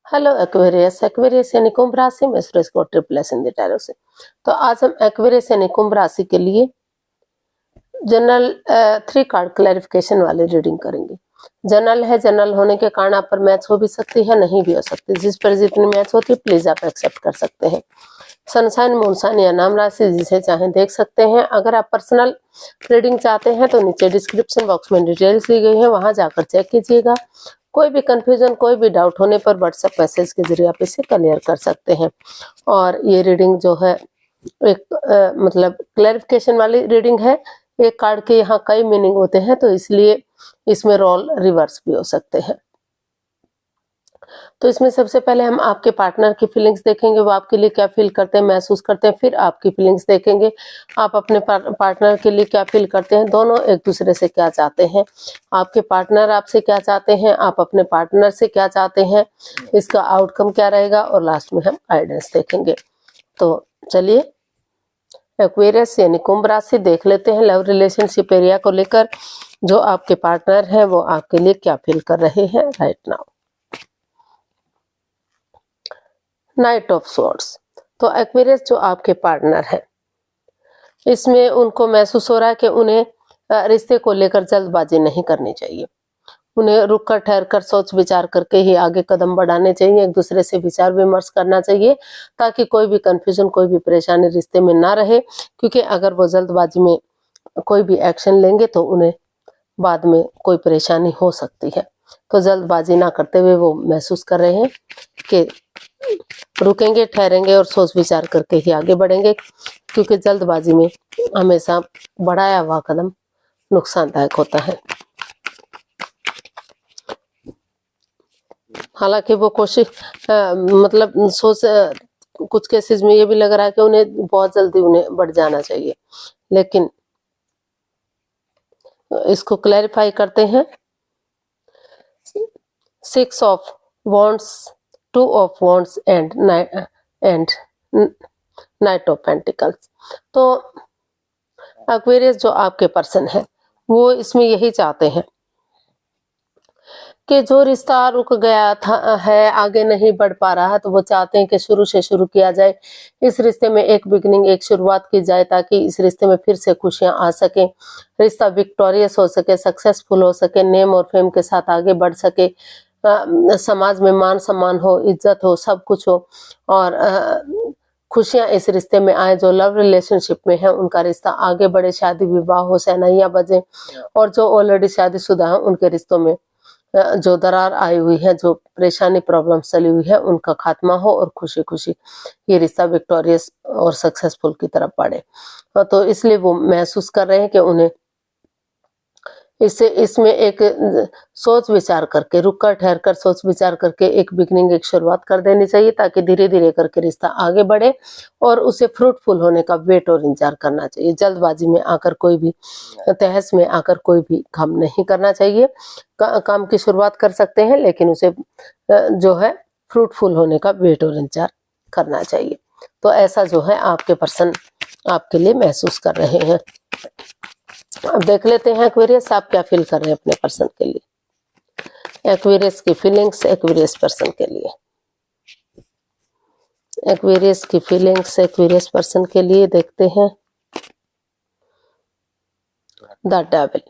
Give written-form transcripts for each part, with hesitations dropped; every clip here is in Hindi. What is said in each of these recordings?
Hello Aquarius. एक्वेरियस यानी कुंभ राशि में सुरेश को ट्रिपल एस हिंदी टैरो से। तो आज हम एक्वेरियस यानी कुंभ राशि के लिए जनरल 3 कार्ड क्लैरिफिकेशन वाली रीडिंग करेंगे। जनरल है, जनरल होने के कारण आप पर मैच हो भी सकती है, नहीं भी हो सकती। जिस पर जितनी मैच होती है प्लीज आप एक्सेप्ट कर सकते हैं। सनसाइन, मूनसाइन या नाम राशि जिसे चाहें देख सकते हैं। अगर आप पर्सनल रीडिंग चाहते हैं तो नीचे डिस्क्रिप्शन बॉक्स में डिटेल्स दी गई है, वहां जाकर चेक कीजिएगा। कोई भी कंफ्यूजन, कोई भी डाउट होने पर व्हाट्सएप मैसेज के जरिए आप इसे क्लियर कर सकते हैं। और ये रीडिंग जो है एक मतलब क्लैरिफिकेशन वाली रीडिंग है। एक कार्ड के यहाँ कई मीनिंग होते हैं, तो इसलिए इसमें रोल रिवर्स भी हो सकते हैं। तो इसमें सबसे पहले हम आपके पार्टनर की फीलिंग्स देखेंगे, वो आपके लिए क्या फील करते हैं, महसूस करते हैं। फिर आपकी फीलिंग्स देखेंगे, आप अपने पार्टनर के लिए क्या फील करते हैं, दोनों एक दूसरे से क्या चाहते हैं, आपके पार्टनर आपसे क्या चाहते हैं, आप अपने पार्टनर से क्या चाहते हैं, इसका आउटकम क्या रहेगा, और लास्ट में हम गाइडेंस देखेंगे। तो चलिए एक्वेरियस यानी कुंभ राशि देख लेते हैं लव रिलेशनशिप एरिया को लेकर जो आपके पार्टनर हैं वो आपके लिए क्या फील कर रहे हैं right now. Night of swords. तो एक्वेरियस जो आपके पार्टनर है, इसमें उनको महसूस हो रहा है कि उन्हें रिश्ते को लेकर जल्दबाजी नहीं करनी चाहिए। उन्हें रुक कर, ठहर कर, सोच विचार करके ही आगे कदम बढ़ाने चाहिए। एक दूसरे से विचार विमर्श करना चाहिए ताकि कोई भी कंफ्यूजन, कोई भी परेशानी रिश्ते में ना रहे। क्योंकि अगर वो जल्दबाजी में कोई भी एक्शन लेंगे तो उन्हें बाद में कोई परेशानी हो सकती है। तो जल्दबाजी ना करते हुए वो महसूस कर रहे हैं कि रुकेंगे, ठहरेंगे और सोच विचार करके ही आगे बढ़ेंगे। क्योंकि जल्दबाजी में हमेशा बढ़ाया हुआ कदम नुकसानदायक होता है। हालांकि वो कोशिश मतलब सोच कुछ केसेस में ये भी लग रहा है कि उन्हें बहुत जल्दी उन्हें बढ़ जाना चाहिए, लेकिन इसको क्लैरिफाई करते हैं। 6 of wands, 2 of wands and night of pentacles. तो एक्वेरियस जो आपके पर्सन है वो इसमें यही चाहते हैं कि जो रिश्ता रुक गया था है, आगे नहीं बढ़ पा रहा है, तो वो चाहते हैं कि शुरू से शुरू किया जाए। इस रिश्ते में एक बिगनिंग, एक शुरुआत की जाए ताकि इस रिश्ते में फिर से खुशियां आ सके, रिश्ता विक्टोरियस हो सके, सक्सेसफुल हो सके, नेम और फेम के साथ आगे बढ़ सके, समाज में मान सम्मान हो, इज्जत हो, सब कुछ हो, और खुशियां इस रिश्ते में आए। जो लव रिलेशनशिप में है उनका रिश्ता आगे बढ़े, शादी विवाह हो, शहनाइयां बजे, और जो ऑलरेडी शादीशुदा हैं उनके रिश्तों में जो दरार आई हुई है, जो परेशानी प्रॉब्लम चली हुई है, उनका खात्मा हो और खुशी खुशी ये रिश्ता विक्टोरियस और सक्सेसफुल की तरफ बढ़े। तो इसलिए वो महसूस कर रहे हैं कि उन्हें इसमें एक सोच विचार करके, रुक कर, ठहर कर, सोच विचार करके एक बिगनिंग, एक शुरुआत कर देनी चाहिए ताकि धीरे धीरे करके रिश्ता आगे बढ़े, और उसे फ्रूटफुल होने का वेट और इंतजार करना चाहिए। जल्दबाजी में आकर कोई भी, तहस में आकर कोई भी काम नहीं करना चाहिए। काम की शुरुआत कर सकते हैं लेकिन उसे जो है फ्रूटफुल होने का वेट और इंतजार करना चाहिए। तो ऐसा जो है आपके पर्सन आपके लिए महसूस कर रहे हैं। अब देख लेते हैं एक्वेरियस आप क्या फील कर रहे हैं अपने पर्सन के लिए। एक्वेरियस की फीलिंग्स एक्वेरियस पर्सन के लिए। एक्वेरियस की फीलिंग्स एक्वेरियस पर्सन के लिए देखते हैं द डेविल।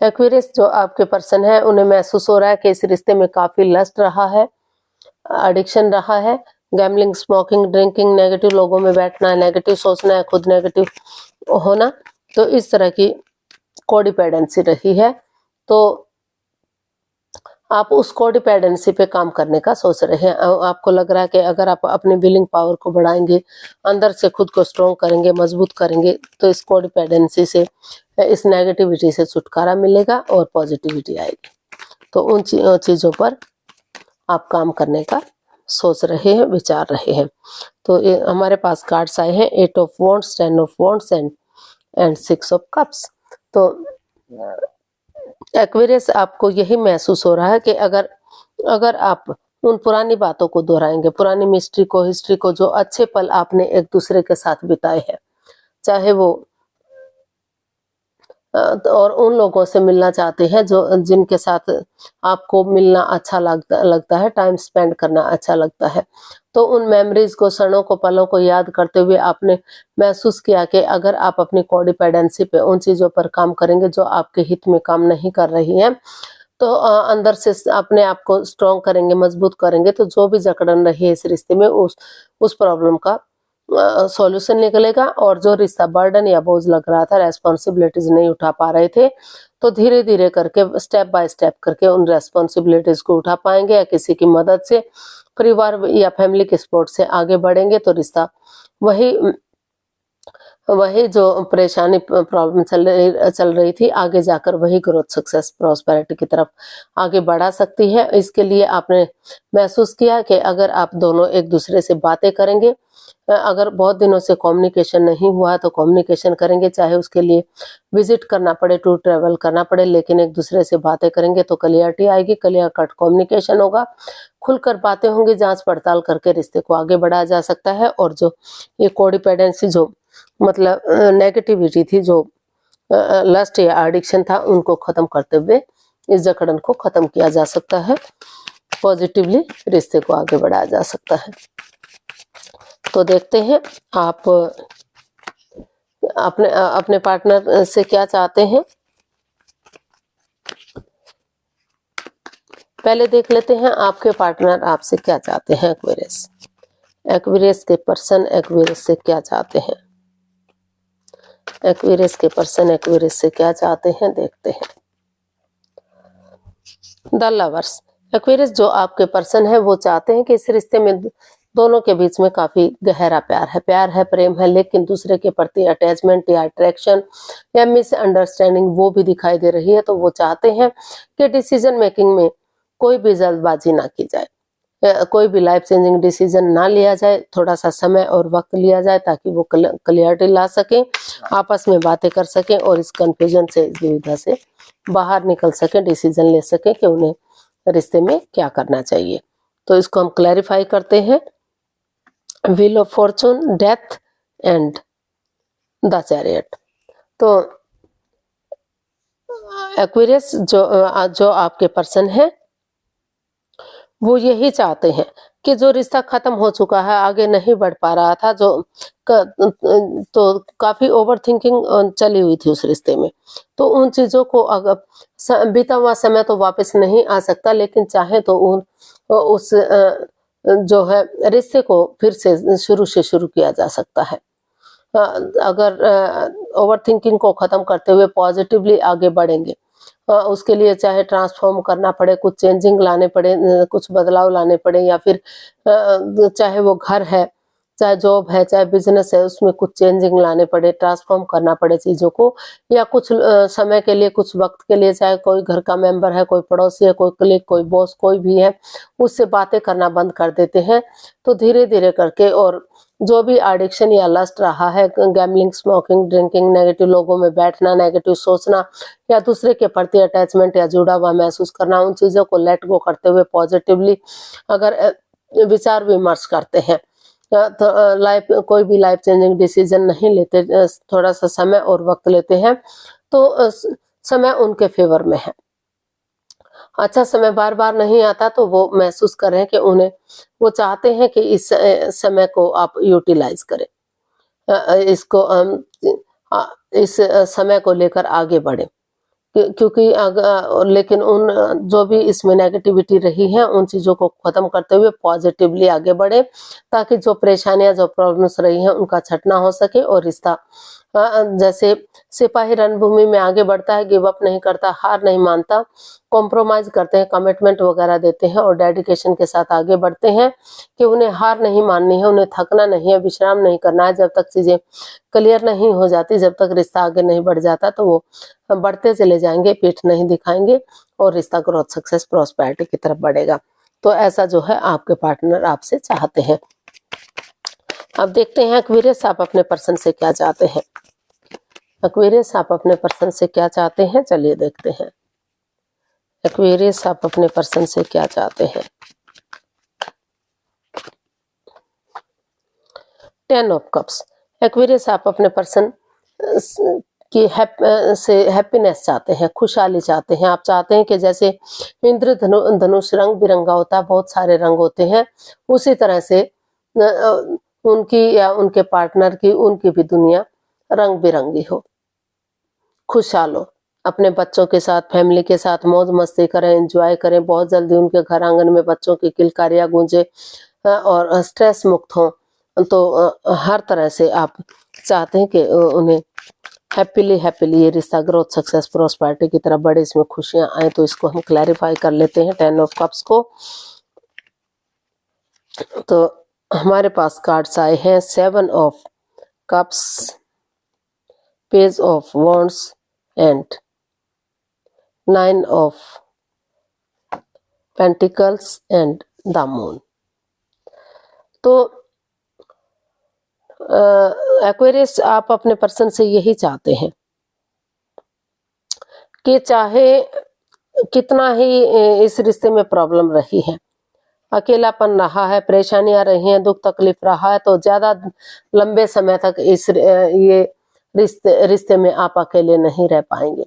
एक्वेरियस जो आपके पर्सन है उन्हें महसूस हो रहा है कि इस रिश्ते में काफी लस्ट रहा है, एडिक्शन रहा है, गैम्बलिंग, स्मोकिंग, ड्रिंकिंग, नेगेटिव लोगों में बैठना है, नेगेटिव सोचना है, खुद नेगेटिव होना, तो इस तरह की कोडिपेंडेंसी रही है। तो आप उस कोडिपेंडेंसी पे काम करने का सोच रहे हैं। आपको लग रहा है कि अगर आप अपनी विलिंग पावर को बढ़ाएंगे, अंदर से खुद को स्ट्रॉन्ग करेंगे, मजबूत करेंगे, तो इस कोडिपेंडेंसी से, इस नेगेटिविटी से छुटकारा मिलेगा और पॉजिटिविटी आएगी। तो उन चीजों पर आप काम करने का सोच रहे हैं, विचार रहे हैं। तो हमारे पास कार्ड्स आए हैं 8 of wands, 10 of wands and 6 of cups. तो एक्वेरियस आपको यही महसूस हो रहा है कि अगर आप उन पुरानी बातों को दोहराएंगे, पुरानी मिस्ट्री को, हिस्ट्री को, जो अच्छे पल आपने एक दूसरे के साथ बिताए हैं, चाहे वो और उन लोगों से मिलना चाहते हैं जो जिनके साथ आपको मिलना अच्छा लगता है, टाइम स्पेंड करना अच्छा लगता है। तो उन मेमोरीज को, क्षणों को, पलों को याद करते हुए आपने महसूस किया कि अगर आप अपनी कोडिपेंडेंसी पे उन चीज़ों पर काम करेंगे जो आपके हित में काम नहीं कर रही हैं, तो अंदर से अपने आप को स्ट्रॉन्ग करेंगे, मजबूत करेंगे, तो जो भी जकड़न रही है इस रिश्ते में उस प्रॉब्लम का सॉल्यूशन निकलेगा। और जो रिश्ता बर्डन या बोझ लग रहा था, रेस्पॉन्सिबिलिटीज नहीं उठा पा रहे थे, तो धीरे धीरे करके, स्टेप बाय स्टेप करके उन रेस्पॉन्सिबिलिटीज को उठा पाएंगे या किसी की मदद से, परिवार या फैमिली के सपोर्ट से आगे बढ़ेंगे, तो रिश्ता वही जो परेशानी, प्रॉब्लम चल रही थी, आगे जाकर वही ग्रोथ, सक्सेस, प्रॉस्पेरिटी की तरफ आगे बढ़ा सकती है। इसके लिए आपने महसूस किया कि अगर आप दोनों एक दूसरे से बातें करेंगे, अगर बहुत दिनों से कम्युनिकेशन नहीं हुआ तो कम्युनिकेशन करेंगे, चाहे उसके लिए विजिट करना पड़े, टूर ट्रैवल करना पड़े, लेकिन एक दूसरे से बातें करेंगे तो क्लियरिटी आएगी, क्लियर कट कम्युनिकेशन होगा, खुलकर बातें होंगी, जांच पड़ताल करके रिश्ते को आगे बढ़ाया जा सकता है। और जो ये कोडिपेंडेंसी, जो मतलब नेगेटिविटी थी, जो लस्ट या एडिक्शन था, उनको खत्म करते हुए इस जकड़न को खत्म किया जा सकता है, पॉजिटिवली रिश्ते को आगे बढ़ाया जा सकता है। तो देखते हैं आप अपने पार्टनर से क्या चाहते हैं। पहले देख लेते हैं आपके पार्टनर आपसे क्या चाहते हैं। एक्वेरियस के पर्सन एक्वेरियस से क्या चाहते हैं। एक्वेरियस के पर्सन एक्वेरियस से क्या चाहते हैं, देखते हैं। द लवर्स, एक्वेरियस जो आपके पर्सन है वो चाहते हैं कि इस रिश्ते में दोनों के बीच में काफी गहरा प्यार है, प्रेम है, लेकिन दूसरे के प्रति अटैचमेंट या अट्रैक्शन या मिसअंडरस्टैंडिंग वो भी दिखाई दे रही है। तो वो चाहते हैं कि डिसीजन मेकिंग में कोई भी जल्दबाजी ना की जाए, कोई भी लाइफ चेंजिंग डिसीजन ना लिया जाए, थोड़ा सा समय और वक्त लिया जाए ताकि वो क्लियरिटी ला सके, आपस में बातें कर सकें और इस कंफ्यूजन से, इस दुविधा से बाहर निकल सके, डिसीजन ले सके कि उन्हें रिश्ते में क्या करना चाहिए। तो इसको हम क्लैरिफाई करते हैं। Wheel of Fortune, death and the chariot. तो एक्वेरियस जो आपके पर्सन है वो यही चाहते हैं कि जो रिश्ता खत्म हो चुका है, आगे नहीं बढ़ पा रहा था, तो काफी ओवर थिंकिंग चली हुई थी उस रिश्ते में, तो उन चीजों को, अगर बीता हुआ समय तो वापस नहीं आ सकता, लेकिन चाहे तो उस जो है रिश्ते को फिर से शुरू किया जा सकता है। अगर ओवर थिंकिंग को खत्म करते हुए पॉजिटिवली आगे बढ़ेंगे, उसके लिए चाहे ट्रांसफॉर्म करना पड़े, कुछ चेंजिंग लाने पड़े, कुछ बदलाव लाने पड़े, या फिर चाहे वो घर है, चाहे जॉब है, चाहे बिजनेस है, उसमें कुछ चेंजिंग लाने पड़े, ट्रांसफॉर्म करना पड़े चीजों को, या कुछ समय के लिए, कुछ वक्त के लिए, चाहे कोई घर का मेंबर है, कोई पड़ोसी है, कोई कलीग, कोई बॉस, कोई भी है, उससे बातें करना बंद कर देते हैं। तो धीरे धीरे करके, और जो भी एडिक्शन या लस्ट रहा है, गैम्बलिंग, स्मोकिंग, ड्रिंकिंग, नेगेटिव लोगों में बैठना, नेगेटिव सोचना, या दूसरे के प्रति अटैचमेंट या जुड़ा हुआ महसूस करना, उन चीजों को लेट गो करते हुए पॉजिटिवली अगर विचार विमर्श करते हैं, तो कोई भी लाइफ चेंजिंग डिसीजन नहीं लेते, थोड़ा सा समय और वक्त लेते हैं, तो समय उनके फेवर में है। अच्छा समय बार बार नहीं आता, तो वो महसूस कर रहे हैं कि वो चाहते हैं कि इस समय को आप यूटिलाइज करें, इस समय को लेकर आगे बढ़े, क्योंकि लेकिन जो भी इसमें नेगेटिविटी रही है, उन चीजों को खत्म करते हुए पॉजिटिवली आगे बढ़े, ताकि जो परेशानियां, जो प्रॉब्लम्स रही हैं, उनका छटना हो सके, और रिश्ता जैसे सिपाही रणभूमि में आगे बढ़ता है, गिव अप नहीं करता, हार नहीं मानता, कॉम्प्रोमाइज करते हैं, कमिटमेंट वगैरह देते हैं, और डेडिकेशन के साथ आगे बढ़ते हैं कि उन्हें हार नहीं माननी है, उन्हें थकना नहीं है, विश्राम नहीं करना है, जब तक चीजें क्लियर नहीं हो जाती, जब तक रिश्ता आगे नहीं बढ़ जाता, तो वो बढ़ते चले जाएंगे, पीठ नहीं दिखाएंगे, और रिश्ता ग्रोथ, सक्सेस, प्रॉस्पेरिटी की तरफ बढ़ेगा। तो ऐसा जो है आपके पार्टनर आपसे चाहते हैं। अब देखते हैं एक्वेरियस आप अपने पर्सन से क्या चाहते हैं। एक्वेरियस आप अपने पर्सन से क्या चाहते हैं, चलिए देखते हैं। एक्वेरियस आप अपने पर्सन से क्या चाहते हैं। 10 ऑफ कप्स। एक्वेरियस आप अपने पर्सन कि हैप्पीनेस चाहते हैं, खुशहाली चाहते हैं। आप चाहते हैं कि जैसे धनुष रंग बिरंगा होता है, बहुत सारे रंग होते हैं, उसी तरह से उनकी या उनके पार्टनर की, उनकी भी दुनिया रंग बिरंगी हो, खुशहाल हो। अपने बच्चों के साथ, फैमिली के साथ मौज मस्ती करें, एंजॉय करें। बहुत जल्दी उनके घर आंगन में बच्चों की किलकारियां गूंजे और स्ट्रेस मुक्त हों। तो हर तरह से आप चाहते हैं कि उन्हें हैप्पीली ये रिश्ता ग्रोथ, सक्सेस, प्रॉस्पेरिटी की तरफ बढ़े, इसमें खुशियां आए। तो इसको हम क्लैरिफाई कर लेते हैं 10 ऑफ कप्स को। तो हमारे पास कार्ड्स आए हैं 7 of cups, page of wands and 9 of pentacles and the moon. तो एक्वेरियस, आप अपने पर्सन से यही चाहते हैं कि चाहे कितना ही इस रिश्ते में प्रॉब्लम रही है, अकेलापन रहा है, परेशानियां रही हैं, दुख तकलीफ रहा है, तो ज्यादा लंबे समय तक इस ये रिश्ते में आप अकेले नहीं रह पाएंगे।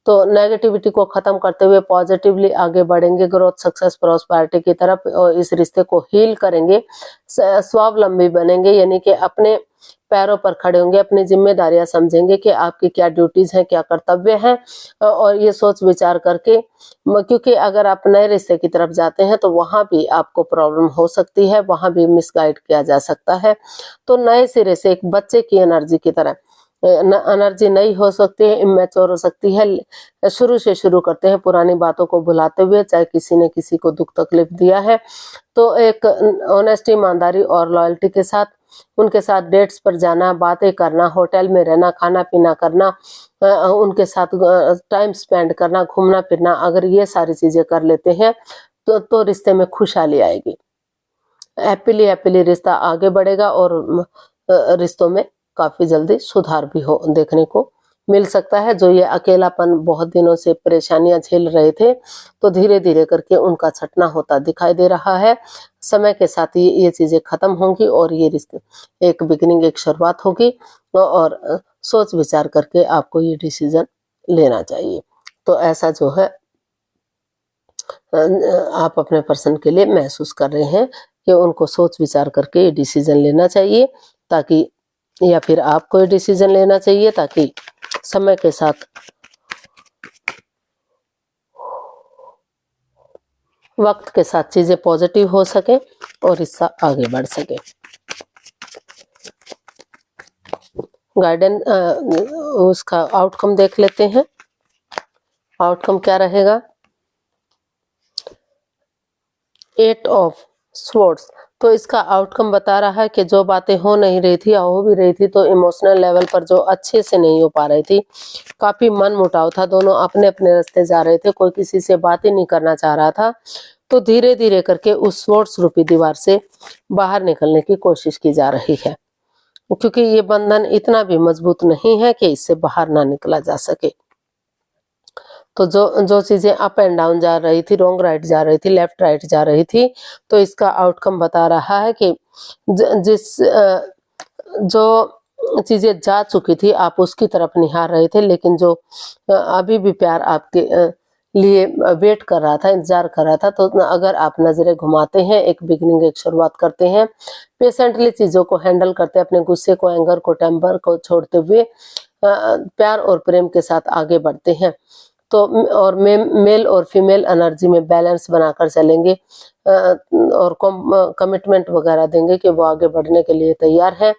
तो नेगेटिविटी को खत्म करते हुए पॉजिटिवली आगे बढ़ेंगे ग्रोथ, सक्सेस, प्रॉस्पेरिटी की तरफ, और इस रिश्ते को हील करेंगे, स्वावलंबी बनेंगे, यानी कि अपने पैरों पर खड़े होंगे, अपनी जिम्मेदारियां समझेंगे कि आपकी क्या ड्यूटीज हैं, क्या कर्तव्य हैं, और ये सोच विचार करके, क्योंकि अगर आप नए रिश्ते की तरफ जाते हैं तो वहां भी आपको प्रॉब्लम हो सकती है, वहां भी मिसगाइड किया जा सकता है। तो नए सिरे से एक बच्चे की एनर्जी की तरह एनर्जी नई हो सकती है, इमेच्योर हो सकती है। शुरू से शुरू करते हैं पुरानी बातों को भुलाते हुए, चाहे किसी ने किसी को दुख तकलीफ दिया है तो एक ऑनेस्टी, ईमानदारी और लॉयल्टी के साथ उनके साथ डेट्स पर जाना, बातें करना, होटल में रहना, खाना पीना करना, उनके साथ टाइम स्पेंड करना, घूमना फिरना, अगर ये सारी चीजें कर लेते हैं तो रिश्ते में खुशहाली आएगी। हैप्पीली रिश्ता आगे बढ़ेगा और रिश्तों में काफी जल्दी सुधार भी हो देखने को मिल सकता है। जो ये अकेलापन बहुत दिनों से परेशानियां झेल रहे थे, तो धीरे धीरे करके उनका छटना होता दिखाई दे रहा है। समय के साथ ये चीजें खत्म होंगी और ये रिश्ते एक बिगिनिंग, एक शुरुआत होगी, और सोच विचार करके आपको ये डिसीजन लेना चाहिए। तो ऐसा जो है आप अपने पर्सन के लिए महसूस कर रहे हैं कि उनको सोच विचार करके ये डिसीजन लेना चाहिए, ताकि, या फिर आपको ये डिसीजन लेना चाहिए ताकि समय के साथ, वक्त के साथ चीजें पॉजिटिव हो सके और रिश्ता आगे बढ़ सके। गाइडेंस, उसका आउटकम देख लेते हैं। आउटकम क्या रहेगा? 8 ऑफ स्वॉर्ड्स। तो इसका आउटकम बता रहा है कि जो बातें हो नहीं रही थी या हो भी रही थी तो इमोशनल लेवल पर जो अच्छे से नहीं हो पा रही थी, काफी मन मुटाव था, दोनों अपने अपने रास्ते जा रहे थे, कोई किसी से बात ही नहीं करना चाह रहा था। तो धीरे धीरे करके उस स्वॉर्ड्स रूपी दीवार से बाहर निकलने की कोशिश की जा रही है, क्योंकि ये बंधन इतना भी मजबूत नहीं है कि इससे बाहर ना निकला जा सके। तो जो चीजें अप एंड डाउन जा रही थी, रॉन्ग राइट जा रही थी, लेफ्ट राइट जा रही थी, तो इसका आउटकम बता रहा है कि जो चीजें जा चुकी थी आप उसकी तरफ निहार रहे थे, लेकिन जो अभी भी प्यार आपके लिए वेट कर रहा था, इंतजार कर रहा था, तो अगर आप नजरें घुमाते हैं, एक बिगिनिंग, एक शुरुआत करते हैं, पेशेंटली चीजों को हैंडल करते हैं, अपने गुस्से को, एंगर को, टेम्पर को छोड़ते हुए प्यार और प्रेम के साथ आगे बढ़ते हैं, तो और मेल और फीमेल एनर्जी में बैलेंस बनाकर चलेंगे और कमिटमेंट वगैरह देंगे कि वो आगे बढ़ने के लिए तैयार है,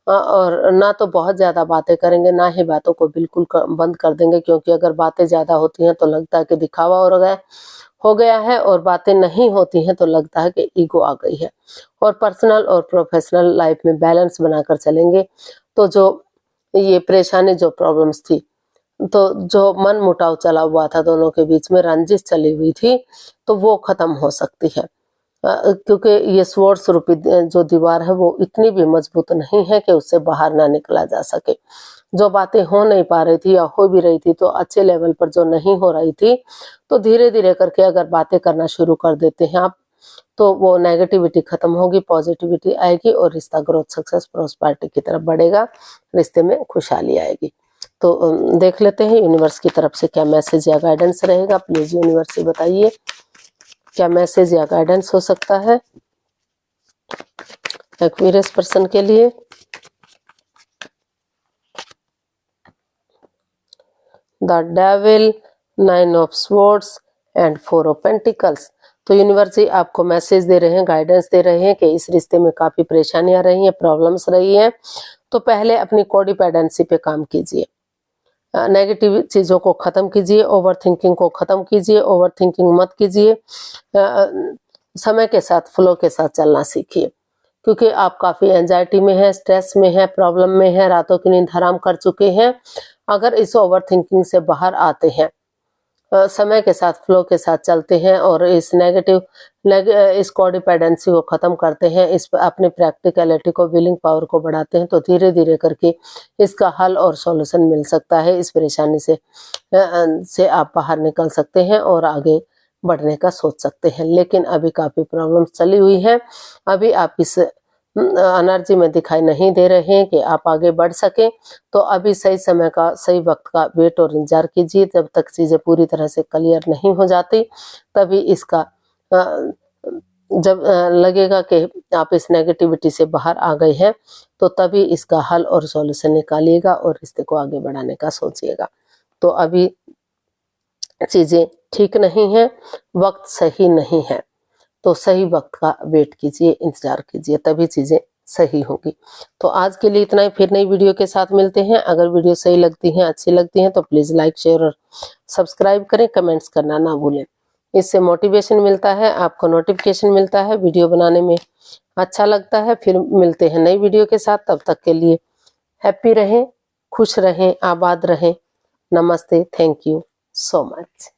और ना तो बहुत ज्यादा बातें करेंगे, ना ही बातों को बिल्कुल बंद कर देंगे, क्योंकि अगर बातें ज्यादा होती हैं तो लगता है कि दिखावा हो गया है, और बातें नहीं होती हैं तो लगता है कि ईगो आ गई है। और पर्सनल और प्रोफेशनल लाइफ में बैलेंस बनाकर चलेंगे, तो जो ये परेशानी, जो प्रॉब्लम्स थी, तो जो मन मुटाव चला हुआ था, दोनों के बीच में रंजिश चली हुई थी, तो वो खत्म हो सकती है, क्योंकि ये स्वॉर्ड्स रूपी जो दीवार है वो इतनी भी मजबूत नहीं है कि उससे बाहर ना निकला जा सके। जो बातें हो नहीं पा रही थी या हो भी रही थी तो अच्छे लेवल पर जो नहीं हो रही थी, तो धीरे धीरे करके अगर बातें करना शुरू कर देते हैं आप, तो वो नेगेटिविटी खत्म होगी, पॉजिटिविटी आएगी और रिश्ता ग्रोथ, सक्सेस, प्रॉस्पेरिटी की तरफ बढ़ेगा, रिश्ते में खुशहाली आएगी। तो देख लेते हैं यूनिवर्स की तरफ से क्या मैसेज या गाइडेंस रहेगा। प्लीज यूनिवर्स से बताइए क्या मैसेज या गाइडेंस हो सकता है एक्वेरियस पर्सन के लिए। The devil, 9 of swords and 4 of pentacles. तो यूनिवर्स जी आपको मैसेज दे रहे हैं, गाइडेंस दे रहे हैं कि इस रिश्ते में काफी परेशानियां रही हैं, प्रॉब्लम्स रही हैं। तो पहले अपनी कोडिपेंडेंसी पे काम कीजिए, नेगेटिव चीजों को खत्म कीजिए, ओवर थिंकिंग को खत्म कीजिए, ओवर थिंकिंग मत कीजिए। समय के साथ फ्लो के साथ चलना सीखिए, क्योंकि आप काफी एंजाइटी में हैं, स्ट्रेस में हैं, प्रॉब्लम में हैं, रातों की नींद हराम कर चुके हैं। अगर इस ओवर थिंकिंग से बाहर आते हैं, समय के साथ फ्लो के साथ चलते हैं और इस इस कोडिपेंडेंसी को खत्म करते हैं, इस अपने प्रैक्टिकलिटी को, विलिंग पावर को बढ़ाते हैं, तो धीरे धीरे करके इसका हल और सॉल्यूशन मिल सकता है। इस परेशानी से आप बाहर निकल सकते हैं और आगे बढ़ने का सोच सकते हैं। लेकिन अभी काफी प्रॉब्लम चली हुई है, अभी आप इस एनर्जी में दिखाई नहीं दे रहे हैं कि आप आगे बढ़ सके। तो अभी सही समय का, सही वक्त का वेट और इंतजार कीजिए। जब तक चीजें पूरी तरह से क्लियर नहीं हो जाती, तभी इसका जब लगेगा कि आप इस नेगेटिविटी से बाहर आ गए हैं, तो तभी इसका हल और सॉल्यूशन निकालिएगा और रिश्ते को आगे बढ़ाने का सोचिएगा। तो अभी चीजें ठीक नहीं है, वक्त सही नहीं है, तो सही वक्त का वेट कीजिए, इंतजार कीजिए, तभी चीजें सही होगी। तो आज के लिए इतना ही, फिर नई वीडियो के साथ मिलते हैं। अगर वीडियो सही लगती है, अच्छी लगती है, तो प्लीज लाइक, शेयर और सब्सक्राइब करें, कमेंट्स करना ना भूलें। इससे मोटिवेशन मिलता है, आपको नोटिफिकेशन मिलता है, वीडियो बनाने में अच्छा लगता है। फिर मिलते हैं नई वीडियो के साथ, तब तक के लिए हैप्पी रहें, खुश रहें, आबाद रहें। नमस्ते, थैंक यू सो मच।